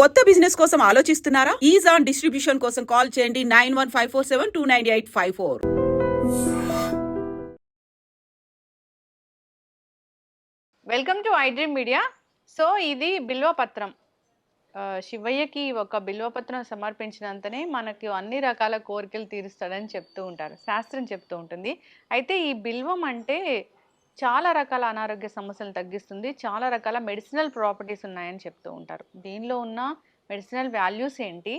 కొత్త బిజినెస్ కోసం ఆలోచిస్తున్నారా? ఈజ్ ఆన్ డిస్ట్రిబ్యూషన్ కోసం కాల్ చేయండి 9154729854. Welcome to iDream media. So ఇది బిల్వపత్రం. శివయ్యకి ఒక బిల్వపత్రం సమర్పించినంతనే మనకి అన్ని రకాల కోరికలు తీరుస్తాడని చెప్తూ ఉంటారు, శాస్త్రం చెప్తూ ఉంటుంది. అయితే ఈ బిల్వం అంటే చాలా రకాల అనారోగ్య సమస్యలను తగ్గిస్తుంది, చాలా రకాల మెడిసినల్ ప్రాపర్టీస్ ఉన్నాయని చెప్తూ ఉంటారు. దీనిలో ఉన్న మెడిసినల్ వాల్యూస్ ఏంటి,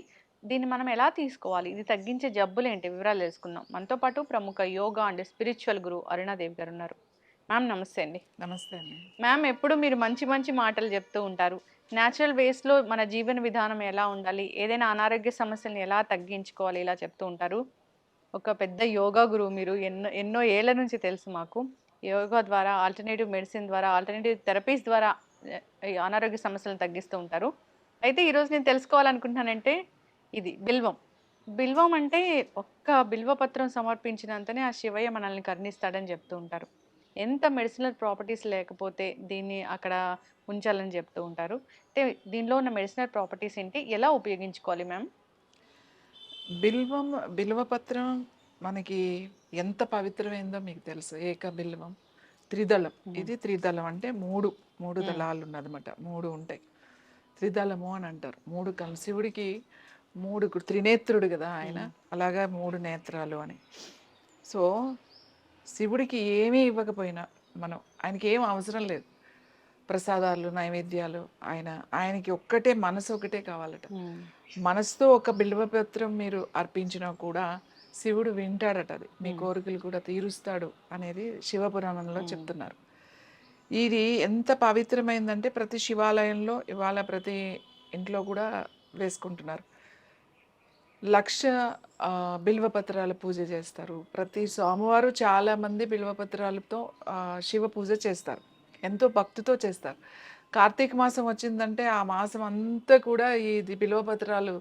దీన్ని మనం ఎలా తీసుకోవాలి, ఇది తగ్గించే జబ్బులు ఏంటి, వివరాలు తెలుసుకుందాం. మనతో పాటు ప్రముఖ యోగా అండ్ స్పిరిచువల్ గురు అరుణాదేవి గారు ఉన్నారు. మ్యామ్ నమస్తే అండి. నమస్తే అండి. మ్యామ్ ఎప్పుడు మీరు మంచి మంచి మాటలు చెప్తూ ఉంటారు. న్యాచురల్ వేస్లో మన జీవన విధానం ఎలా ఉండాలి, ఏదైనా అనారోగ్య సమస్యలను ఎలా తగ్గించుకోవాలి, ఇలా చెప్తూ ఉంటారు. ఒక పెద్ద యోగా గురువు మీరు. ఎన్నో ఎన్నో ఏళ్ల నుంచి తెలుసు మాకు. యోగా ద్వారా, ఆల్టర్నేటివ్ మెడిసిన్ ద్వారా, ఆల్టర్నేటివ్ థెరపీస్ ద్వారా ఈ అనారోగ్య సమస్యలను తగ్గిస్తూ ఉంటారు. అయితే ఈరోజు నేను తెలుసుకోవాలనుకుంటున్నానంటే ఇది బిల్వం. బిల్వం అంటే ఒక్క బిల్వపత్రం సమర్పించినంతనే ఆ శివయ్య మనల్ని కరుణిస్తాడని చెప్తూ ఉంటారు. ఎంత మెడిసినల్ ప్రాపర్టీస్ లేకపోతే దీన్ని అక్కడ ఉంచాలని చెప్తూ ఉంటారు. అయితే దీనిలో ఉన్న మెడిసినల్ ప్రాపర్టీస్ ఏంటి, ఎలా ఉపయోగించుకోవాలి మ్యామ్? బిల్వపత్రం మనకి ఎంత పవిత్రమైందో మీకు తెలుసు. ఏక బిల్వం త్రిదళం. ఇది త్రిదళం అంటే మూడు దళాలు ఉన్నదన్నమాట. మూడు ఉంటాయి, త్రిదళము అని అంటారు. మూడు శివుడికి త్రినేత్రుడు కదా ఆయన, అలాగా మూడు నేత్రాలు అని. సో శివుడికి ఏమీ ఇవ్వకపోయినా ఆయనకి ఏం అవసరం లేదు, ప్రసాదాలు నైవేద్యాలు. ఆయనకి ఒక్కటే మనసు, ఒకటే కావాలట. మనసుతో ఒక బిల్వపత్రం మీరు అర్పించినా కూడా శివుడు వింటాడట, అది మీ కోరికలు కూడా తీరుస్తాడు అనేది శివపురాణంలో చెప్తున్నారు. ఇది ఎంత పవిత్రమైందంటే ప్రతి శివాలయంలో ఇవాళ ప్రతి ఇంట్లో కూడా వేసుకుంటున్నారు. 1,00,000 బిల్వపత్రాల పూజ చేస్తారు. ప్రతి సోమవారం చాలామంది బిల్వపత్రాలతో శివ పూజ చేస్తారు, ఎంతో భక్తితో చేస్తారు. కార్తీక మాసం వచ్చిందంటే ఆ మాసం అంతా కూడా ఇది బిల్వపత్రాలు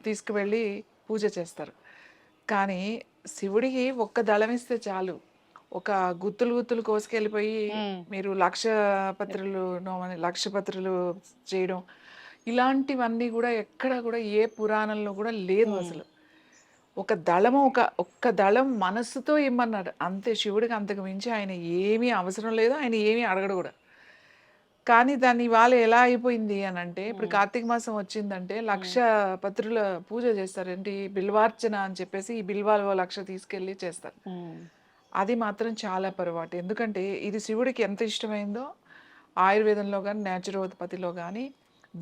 తీసుకువెళ్ళి పూజ చేస్తారు. కానీ శివుడికి ఒక్క దళం ఇస్తే చాలు, ఒక గుత్తులు కోసుకెళ్ళిపోయి మీరు 1,00,000 పత్రులు చేయడం, ఇలాంటివన్నీ కూడా ఎక్కడ కూడా ఏ పురాణంలో కూడా లేదు అసలు. ఒక్క దళం మనస్సుతో ఇమ్మన్నాడు అంతే. శివుడికి అంతకు మించి ఆయన ఏమీ అవసరం లేదు, ఆయన ఏమీ అడగడు కూడా. కానీ దాన్ని ఇవాళ ఎలా అయిపోయింది అని అంటే, ఇప్పుడు కార్తీక మాసం వచ్చిందంటే 1,00,000 పత్రుల పూజ చేస్తారు. ఏంటి బిల్వార్చన అని చెప్పేసి ఈ బిల్వాలు 1,00,000 తీసుకెళ్ళి చేస్తారు. అది మాత్రం చాలా పొరపాటు. ఎందుకంటే ఇది శివుడికి ఎంత ఇష్టమైందో ఆయుర్వేదంలో కానీ న్యాచురోపతిలో కానీ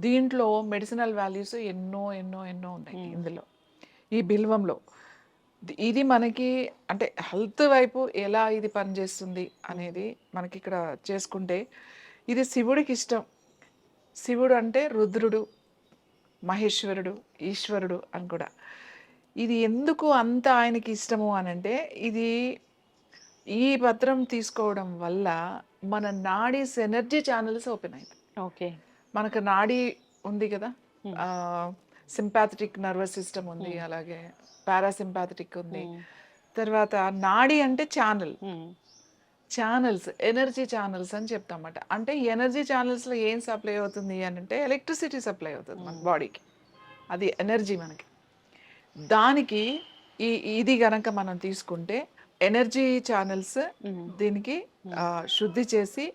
దీంట్లో మెడిసినల్ వాల్యూస్ ఎన్నో ఎన్నో ఎన్నో ఉన్నాయి ఇందులో, ఈ బిల్వంలో. ఇది మనకి అంటే హెల్త్ వైపు ఎలా ఇది పనిచేస్తుంది అనేది మనకి ఇక్కడ చేసుకుంటే, ఇది శివుడికి ఇష్టం. శివుడు అంటే రుద్రుడు, మహేశ్వరుడు, ఈశ్వరుడు అని కూడా. ఇది ఎందుకు అంత ఆయనకి ఇష్టము అని అంటే, ఈ పత్రం తీసుకోవడం వల్ల మన నాడీస్ ఎనర్జీ ఛానల్స్ ఓపెన్ అయింది. ఓకే, మనకు నాడీ ఉంది కదా, సింపాథటిక్ నర్వస్ సిస్టమ్ ఉంది, అలాగే పారాసింపాథటిక్ ఉంది. తర్వాత నాడీ అంటే ఛానల్స్, ఎనర్జీ ఛానల్స్ అని చెప్తామన్నమాట. అంటే ఎనర్జీ ఛానల్స్లో ఏం సప్లై అవుతుంది అని అంటే ఎలక్ట్రిసిటీ సప్లై అవుతుంది మన బాడీకి, అది ఎనర్జీ మనకి. దానికి ఇది గనక మనం తీసుకుంటే ఎనర్జీ ఛానల్స్ దీనికి శుద్ధి చేసి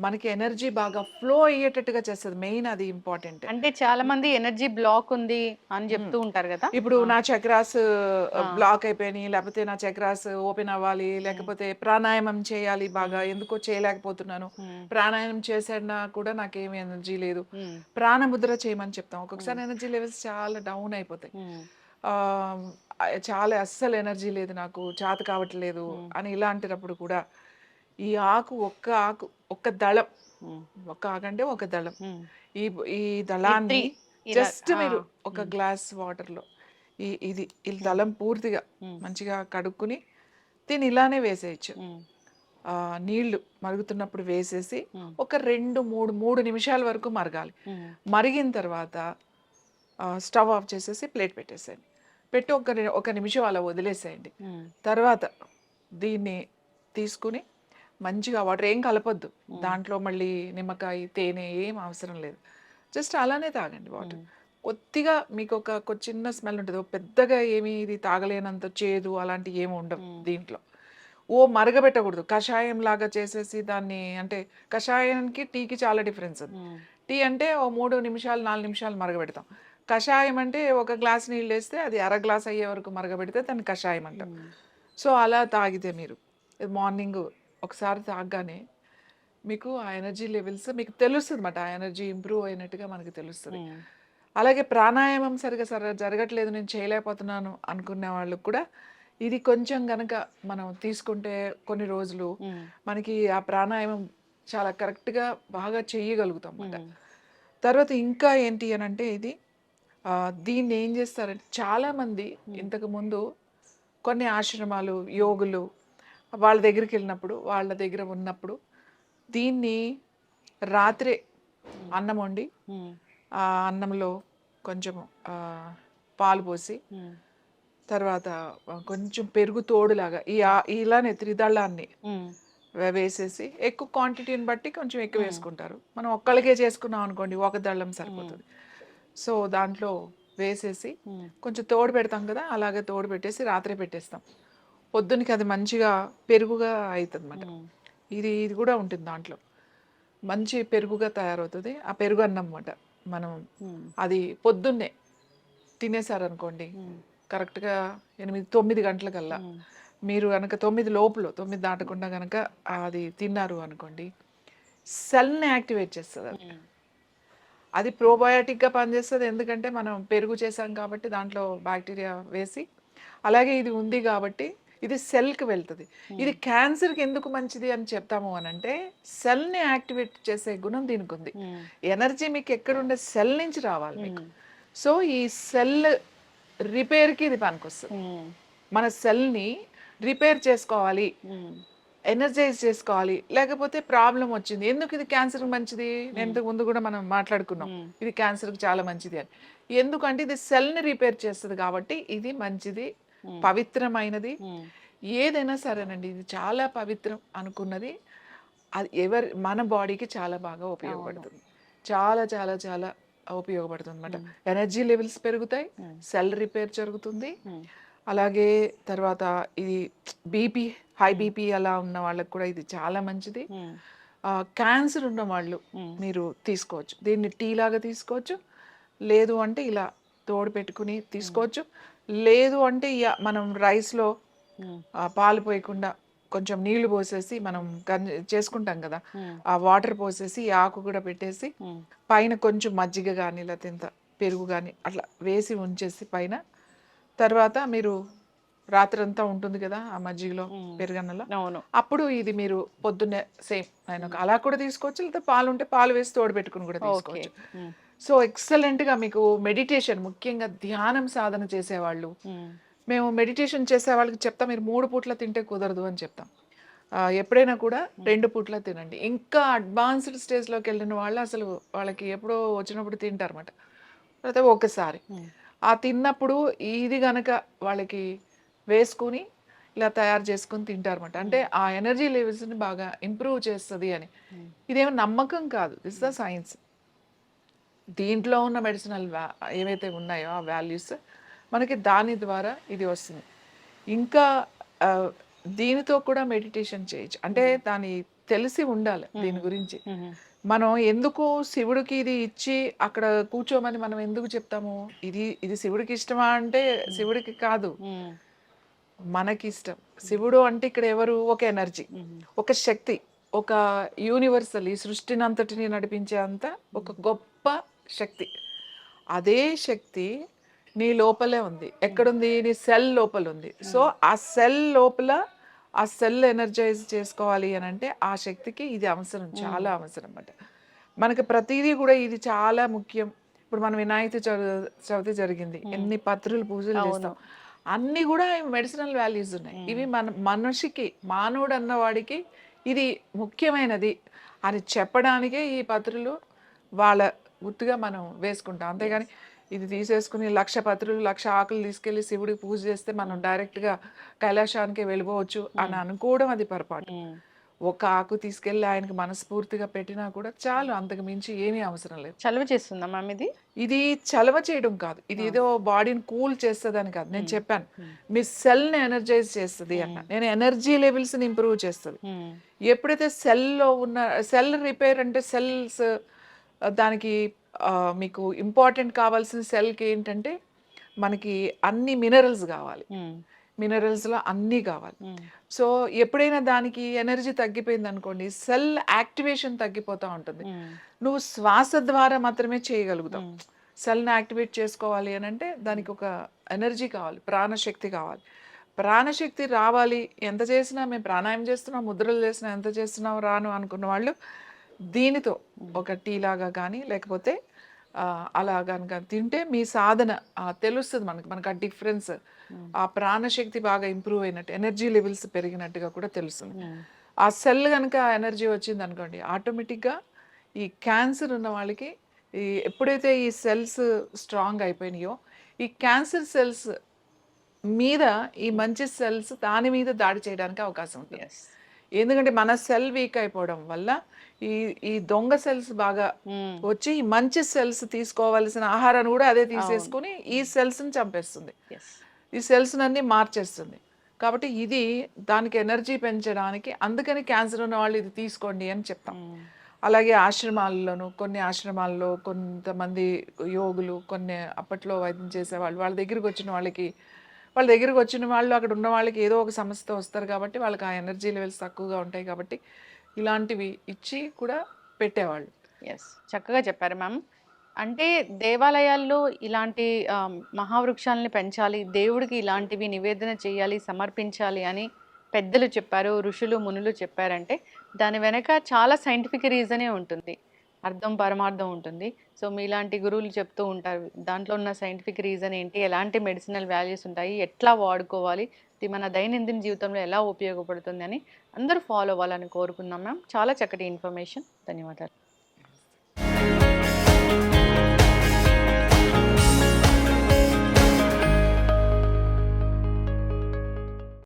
మనకి ఎనర్జీ బాగా ఫ్లో అయ్యేటట్టుగా చేస్తుంది. మెయిన్ అది ఇంపార్టెంట్. అంటే చాలా మంది ఎనర్జీ బ్లాక్ ఉంది అని చెప్తూ ఉంటారు కదా. ఇప్పుడు నా చక్రాస్ బ్లాక్ అయిపోయినాయి, లేకపోతే నా చక్రాస్ ఓపెన్ అవ్వాలి, లేకపోతే ప్రాణాయామం చేయాలి, బాగా ఎందుకో చేయలేకపోతున్నాను, ప్రాణాయామం చేసినా కూడా నాకేమి ఎనర్జీ లేదు, ప్రాణముద్ర చేయమని చెప్తాం. ఒక్కొక్కసారి ఎనర్జీ లెవెల్స్ చాలా డౌన్ అయిపోతాయి, చాలా అస్సలు ఎనర్జీ లేదు, నాకు చేత కావట్లేదు అని ఇలాంటినప్పుడు కూడా ఈ ఒక్క దళం, ఒక్క ఆకు అంటే ఒక దళం, ఈ దళాన్ని జస్ట్ మీరు ఒక గ్లాస్ వాటర్లో ఈ దళం పూర్తిగా మంచిగా కడుక్కుని దీన్ని ఇలానే వేసేయచ్చు. నీళ్లు మరుగుతున్నప్పుడు వేసేసి ఒక 2-3 నిమిషాల వరకు మరగాలి. మరిగిన తర్వాత స్టవ్ ఆఫ్ చేసేసి ప్లేట్ పెట్టేసేయండి. పెట్టి ఒక నిమిషం అలా వదిలేసేయండి. తర్వాత దీన్ని తీసుకుని మంచిగా వాటర్ ఏం కలపొద్దు దాంట్లో, మళ్ళీ నిమ్మకాయ తేనె ఏం అవసరం లేదు. జస్ట్ అలానే తాగండి వాటర్. కొద్దిగా మీకు ఒక చిన్న స్మెల్ ఉంటుంది. పెద్దగా ఏమి ఇది తాగలేనంత చేదు అలాంటివి ఏమి ఉండవు దీంట్లో. మరగబెట్టకూడదు. కషాయం లాగా చేసేసి దాన్ని అంటే కషాయానికి, టీకి చాలా డిఫరెన్స్ ఉంది. టీ అంటే ఓ 3 నిమిషాలు, 4 నిమిషాలు మరగబెడతాం. కషాయం అంటే ఒక గ్లాస్ నీళ్ళేస్తే అది అర గ్లాస్ అయ్యే వరకు మరగబెడితే దాన్ని కషాయం అంటాం. సో, అలా తాగితే మీరు మార్నింగ్ ఒకసారి తాగగానే మీకు ఆ ఎనర్జీ లెవెల్స్ మీకు తెలుస్తుందన్నమాట. ఆ ఎనర్జీ ఇంప్రూవ్ అయినట్టుగా మనకు తెలుస్తది. అలాగే ప్రాణాయామం సరిగ్గా జరగట్లేదు, నేను చేయలేకపోతున్నాను అనుకునే వాళ్ళకి కూడా ఇది కొంచెం గనక మనం తీసుకుంటే కొన్ని రోజులు మనకి ఆ ప్రాణాయామం చాలా కరెక్ట్‌గా బాగా చేయగలుగుతాం అన్నమాట. తర్వాత ఇంకా ఏంటి అనంటే ఇది దీన్ని ఏం చేస్తారంటే చాలామంది ఇంతకుముందు కొన్ని ఆశ్రమాలు, యోగులు వాళ్ళ దగ్గరికెళ్ళినప్పుడు, వాళ్ళ దగ్గర ఉన్నప్పుడు దీన్ని రాత్రే అన్నం వండి, ఆ అన్నంలో కొంచెం పాలు పోసి, తర్వాత కొంచెం పెరుగు తోడులాగా ఇలానే త్రిదళాన్ని వేసేసి ఎక్కువ క్వాంటిటీని బట్టి కొంచెం ఎక్కువ వేసుకుంటారు. మనం ఒక్కళ్ళకే చేసుకున్నాం అనుకోండి, ఒక దళం సరిపోతుంది. సో దాంట్లో వేసేసి కొంచెం తోడు పెడతాం కదా, అలాగే తోడు పెట్టేసి రాత్రే పెట్టేస్తాం. పొద్దునకి అది మంచిగా పెరుగుగా అవుతుంది అన్నమాట. ఇది కూడా ఉంటుంది దాంట్లో. మంచి పెరుగుగా తయారవుతుంది. ఆ పెరుగు అన్నం అన్నమాట. మనం అది పొద్దున్నే తినేసారనుకోండి, కరెక్ట్గా 8-9 గంటలకల్లా మీరు కనుక 9 లోపల 9 దాటకుండా కనుక అది తిన్నారు అనుకోండి, సెల్ని యాక్టివేట్ చేస్తుంది. అది ప్రోబయోటిక్గా పనిచేస్తుంది. ఎందుకంటే మనం పెరుగు చేసాం కాబట్టి దాంట్లో బ్యాక్టీరియా వేసి, అలాగే ఇది ఉంది కాబట్టి ఇది సెల్కి వెళ్తుంది. ఇది క్యాన్సర్కి ఎందుకు మంచిది అని చెప్తాము అని అంటే, సెల్ని యాక్టివేట్ చేసే గుణం దీనికి ఉంది. ఎనర్జీ మీకు ఎక్కడుండే సెల్ నుంచి రావాలి మీకు. సో ఈ సెల్ రిపేర్కి ఇది పనికొస్తుంది. మన సెల్ని రిపేర్ చేసుకోవాలి, ఎనర్జైజ్ చేసుకోవాలి. లేకపోతే ప్రాబ్లం వచ్చింది, ఎందుకు ఇది క్యాన్సర్ మంచిది, నేను ఇంతకు ముందు కూడా మనం మాట్లాడుకున్నాం ఇది క్యాన్సర్కి చాలా మంచిది అని. ఎందుకంటే ఇది సెల్ని రిపేర్ చేస్తుంది కాబట్టి ఇది మంచిది, పవిత్రమైనది. ఏదైనా సరేనండి, ఇది చాలా పవిత్రం అనుకున్నది అది మన బాడీకి చాలా బాగా ఉపయోగపడుతుంది. చాలా చాలా చాలా ఉపయోగపడుతుంది అన్నమాట. ఎనర్జీ లెవెల్స్ పెరుగుతాయి, సెల్ రిపేర్ జరుగుతుంది. అలాగే తర్వాత ఇది బీపీ, హై బీపీ అలా ఉన్న వాళ్ళకి కూడా ఇది చాలా మంచిది. క్యాన్సర్ ఉన్న వాళ్ళు మీరు తీసుకోవచ్చు. దీన్ని టీ లాగా తీసుకోవచ్చు, లేదు అంటే ఇలా తోడు పెట్టుకుని తీసుకోవచ్చు, లేదు అంటే మనం రైస్లో పాలు పోయకుండా కొంచెం నీళ్లు పోసేసి మనం చేసుకుంటాం కదా, ఆ వాటర్ పోసేసి ఆకు కూడా పెట్టేసి పైన కొంచెం మజ్జిగ కానీ లేకపోతే పెరుగు కానీ అట్లా వేసి ఉంచేసి పైన, తర్వాత మీరు రాత్రంతా ఉంటుంది కదా ఆ మజ్జిగలో పెరుగన్నలో, అప్పుడు ఇది మీరు పొద్దున్నే సేమ్ ఆయన అలా కూడా తీసుకోవచ్చు, లేకపోతే పాలు ఉంటే పాలు వేసి తోడు పెట్టుకుని కూడా తీసుకోవచ్చు. సో ఎక్సలెంట్గా మీకు మెడిటేషన్, ముఖ్యంగా ధ్యానం సాధన చేసేవాళ్ళు, మేము మెడిటేషన్ చేసే వాళ్ళకి చెప్తాం, మీరు 3 పూట్ల తింటే కుదరదు అని చెప్తాం. ఎప్పుడైనా కూడా 2 పూట్ల తినండి. ఇంకా అడ్వాన్స్డ్ స్టేజ్లోకి వెళ్ళిన వాళ్ళు అసలు వాళ్ళకి ఎప్పుడో వచ్చినప్పుడు తింటారన్నమాట, లేకపోతే ఒకసారి ఆ తిన్నప్పుడు ఇది గనక వాళ్ళకి వేసుకుని ఇలా తయారు చేసుకుని తింటారన్నమాట. అంటే ఆ ఎనర్జీ లెవెల్స్ని బాగా ఇంప్రూవ్ చేస్తుంది అని. ఇదేమో నమ్మకం కాదు, దిస్ ద సైన్స్. దీంట్లో ఉన్న మెడిసినల్ ఏవైతే ఉన్నాయో ఆ వాల్యూస్ మనకి దాని ద్వారా ఇది వస్తుంది. ఇంకా దీనితో కూడా మెడిటేషన్ చేయొచ్చు. అంటే దాని తెలిసి ఉండాలి దీని గురించి. మనం ఎందుకు శివుడికి ఇది ఇచ్చి అక్కడ కూర్చోమని మనం ఎందుకు చెప్తాము, ఇది శివుడికి ఇష్టమా అంటే శివుడికి కాదు, మనకి ఇష్టం. శివుడు అంటే ఇక్కడ ఎవరు, ఒక ఎనర్జీ, ఒక శక్తి, ఒక యూనివర్సల్, ఈ సృష్టిని అంతటిని నడిపించే అంత ఒక గొప్ప శక్తి. అదే శక్తి నీ లోపలే ఉంది. ఎక్కడుంది, నీ సెల్ లోపల ఉంది. సో ఆ సెల్ లోపల ఆ సెల్ ఎనర్జైజ్ చేసుకోవాలి అని అంటే ఆ శక్తికి ఇది అవసరం, చాలా అవసరం అన్నమాట. మనకి ప్రతిదీ కూడా ఇది చాలా ముఖ్యం. ఇప్పుడు మనం వినాయక చవితి జరిగింది, ఎన్ని పత్రులు పూజలు చేస్తాం, అన్నీ కూడా మెడిసినల్ వాల్యూస్ ఉన్నాయి. ఇవి మనిషికి, మానవుడు అన్నవాడికి ఇది ముఖ్యమైనది అని చెప్పడానికే ఈ పత్రులు వాళ్ళ గుర్తుగా మనం వేసుకుంటాం. అంతేగాని ఇది తీసేసుకుని 1,00,000 పత్రులు 1,00,000 ఆకులు తీసుకెళ్లి శివుడికి పూజ చేస్తే మనం డైరెక్ట్గా కైలాసానికి వెళ్ళిపోవచ్చు అని అనుకోవడం అది పొరపాటు. ఒక ఆకు తీసుకెళ్ళి ఆయనకి మనస్ఫూర్తిగా పెట్టినా కూడా చాలు, అంతకు మించి ఏమీ అవసరం లేదు. చలువ చేస్తుందా మ్యామ్ ఇది? ఇది చలవ చేయడం కాదు, ఇది ఏదో బాడీని కూల్ చేస్తుందని కాదు. నేను చెప్పాను మీ సెల్ని ఎనర్జైజ్ చేస్తుంది అన్న, నేను ఎనర్జీ లెవెల్స్ని ఇంప్రూవ్ చేస్తుంది. ఎప్పుడైతే సెల్లో ఉన్న సెల్ రిపేర్ అంటే సెల్స్ దానికి మీకు ఇంపార్టెంట్ కావాల్సిన సెల్కి ఏంటంటే మనకి అన్ని మినరల్స్ కావాలి, మినరల్స్లో అన్నీ కావాలి. సో ఎప్పుడైనా దానికి ఎనర్జీ తగ్గిపోయింది అనుకోండి, సెల్ యాక్టివేషన్ తగ్గిపోతూ ఉంటుంది. నువ్వు శ్వాస ద్వారా మాత్రమే చేయగలుగుతావు. సెల్ని యాక్టివేట్ చేసుకోవాలి అని అంటే దానికి ఒక ఎనర్జీ కావాలి, ప్రాణశక్తి కావాలి. ప్రాణశక్తి రావాలి, ఎంత చేసినా మేము ప్రాణాయామం చేస్తున్నాం, ముద్రలు చేసినా, ఎంత చేస్తున్నాం రాను అనుకున్న వాళ్ళు దీనితో ఒక టీ లాగా కానీ లేకపోతే అలా కనుక తింటే మీ సాధన తెలుస్తుంది మనకు ఆ డిఫరెన్స్, ఆ ప్రాణశక్తి బాగా ఇంప్రూవ్ అయినట్టు, ఎనర్జీ లెవెల్స్ పెరిగినట్టుగా కూడా తెలుస్తుంది. ఆ సెల్ కనుక ఎనర్జీ వచ్చింది అనుకోండి, ఆటోమేటిక్గా ఈ క్యాన్సర్ ఉన్న వాళ్ళకి ఎప్పుడైతే ఈ సెల్స్ స్ట్రాంగ్ అయిపోయినాయో, ఈ క్యాన్సర్ సెల్స్ మీద ఈ మంచి సెల్స్ దాని మీద దాడి చేయడానికి అవకాశం ఉంటుంది. ఎందుకంటే మన సెల్ వీక్ అయిపోవడం వల్ల ఈ దొంగ సెల్స్ బాగా వచ్చి ఈ మంచి సెల్స్ తీసుకోవాల్సిన ఆహారాన్ని కూడా అదే తీసేసుకుని ఈ సెల్స్ని చంపేస్తుంది, ఈ సెల్స్ అన్ని మార్చేస్తుంది. కాబట్టి ఇది దానికి ఎనర్జీ పెంచడానికి, అందుకని క్యాన్సర్ ఉన్న వాళ్ళు ఇది తీసుకోండి అని చెప్తాం. అలాగే ఆశ్రమాల్లోనూ, కొన్ని ఆశ్రమాల్లో కొంతమంది యోగులు, కొన్ని అప్పట్లో వైద్యం చేసేవాళ్ళు, వాళ్ళ దగ్గరికి వచ్చిన వాళ్ళు అక్కడ ఉన్న వాళ్ళకి ఏదో ఒక సమస్యతో వస్తారు కాబట్టి వాళ్ళకి ఆ ఎనర్జీ లెవెల్స్ తక్కువగా ఉంటాయి కాబట్టి ఇలాంటివి ఇచ్చి కూడా పెట్టేవాళ్ళు. చక్కగా చెప్పారు మ్యామ్. అంటే దేవాలయాల్లో ఇలాంటి మహావృక్షాలని పెంచాలి, దేవుడికి ఇలాంటివి నివేదన చేయాలి, సమర్పించాలి అని పెద్దలు చెప్పారు, ఋషులు మునులు చెప్పారంటే దాని వెనక చాలా సైంటిఫిక్ రీజనే ఉంటుంది, అర్థం పరమార్థం ఉంటుంది. సో మీలాంటి గురువులు చెప్తూ ఉంటారు దాంట్లో ఉన్న సైంటిఫిక్ రీజన్ ఏంటి, ఎలాంటి మెడిసినల్ వాల్యూస్ ఉంటాయి, ఎట్లా వాడుకోవాలి, ఇది మన దైనందిన జీవితంలో ఎలా ఉపయోగపడుతుంది అని అందరూ ఫాలో అవ్వాలని కోరుకుందాం మ్యామ్. చాలా చక్కటి ఇన్ఫర్మేషన్, ధన్యవాదాలు.